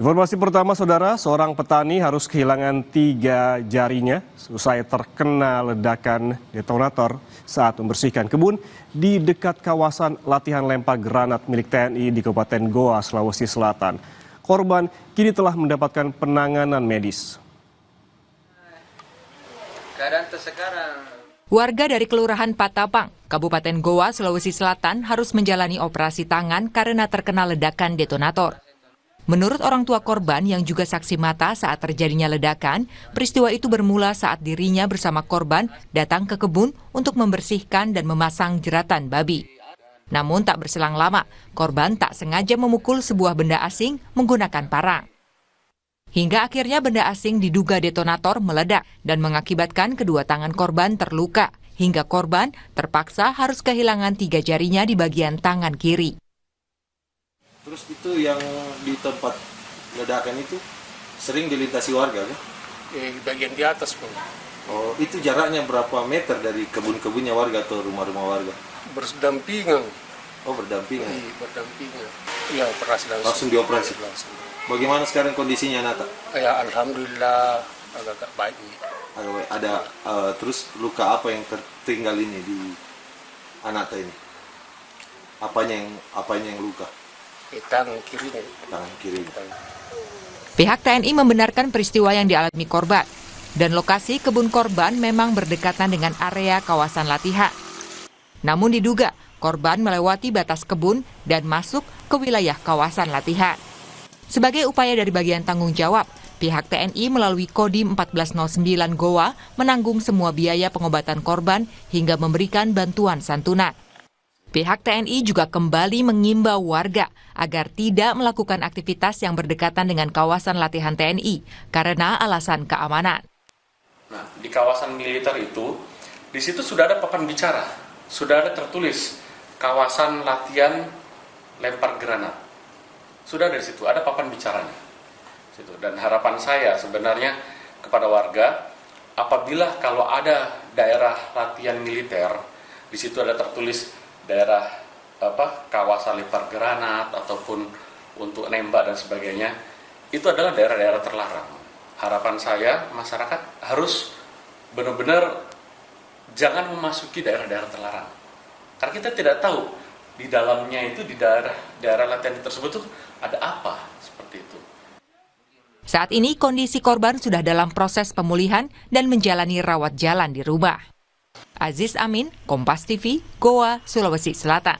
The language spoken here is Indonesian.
Informasi pertama, saudara, seorang petani harus kehilangan 3 jarinya usai terkena ledakan detonator saat membersihkan kebun di dekat kawasan latihan lempar granat milik TNI di Kabupaten Goa, Sulawesi Selatan. Korban kini telah mendapatkan penanganan medis. Warga dari Kelurahan Patapang, Kabupaten Goa, Sulawesi Selatan harus menjalani operasi tangan karena terkena ledakan detonator. Menurut orang tua korban yang juga saksi mata saat terjadinya ledakan, peristiwa itu bermula saat dirinya bersama korban datang ke kebun untuk membersihkan dan memasang jeratan babi. Namun tak berselang lama, korban tak sengaja memukul sebuah benda asing menggunakan parang. Hingga akhirnya benda asing diduga detonator meledak dan mengakibatkan kedua tangan korban terluka, hingga korban terpaksa harus kehilangan 3 jarinya di bagian tangan kiri. Terus itu yang di tempat ledakan itu sering dilintasi warga kan? Bagian di atas, Bang. Oh, itu jaraknya berapa meter dari kebun-kebunnya warga atau rumah-rumah warga? Berdampingan. Oh, berdampingan. Iya, berdampingan. Iya, operasi langsung. Langsung dioperasi? Langsung. Bagaimana sekarang kondisinya Nata? Ya, alhamdulillah agak baik. Ada terus luka apa yang tertinggal ini di Anata ini? Apanya yang luka? Tangan kiri. Tangan kiri. Pihak TNI membenarkan peristiwa yang dialami korban, dan lokasi kebun korban memang berdekatan dengan area kawasan latihan. Namun diduga korban melewati batas kebun dan masuk ke wilayah kawasan latihan. Sebagai upaya dari bagian tanggung jawab, pihak TNI melalui Kodim 1409 Goa menanggung semua biaya pengobatan korban hingga memberikan bantuan santunan. Pihak TNI juga kembali mengimbau warga agar tidak melakukan aktivitas yang berdekatan dengan kawasan latihan TNI karena alasan keamanan. Nah, di kawasan militer itu, di situ sudah ada papan bicara, sudah ada tertulis kawasan latihan lempar granat. Sudah ada di situ, ada papan bicaranya. Dan harapan saya sebenarnya kepada warga, apabila kalau ada daerah latihan militer, di situ ada tertulis daerah kawasan lempar granat ataupun untuk nembak dan sebagainya, itu adalah daerah-daerah terlarang. Harapan saya masyarakat harus benar-benar jangan memasuki daerah-daerah terlarang, karena kita tidak tahu di dalamnya itu, di daerah latihan tersebut tuh ada apa seperti itu. Saat ini kondisi korban sudah dalam proses pemulihan dan menjalani rawat jalan di rumah. Aziz Amin, Kompas TV, Goa, Sulawesi Selatan.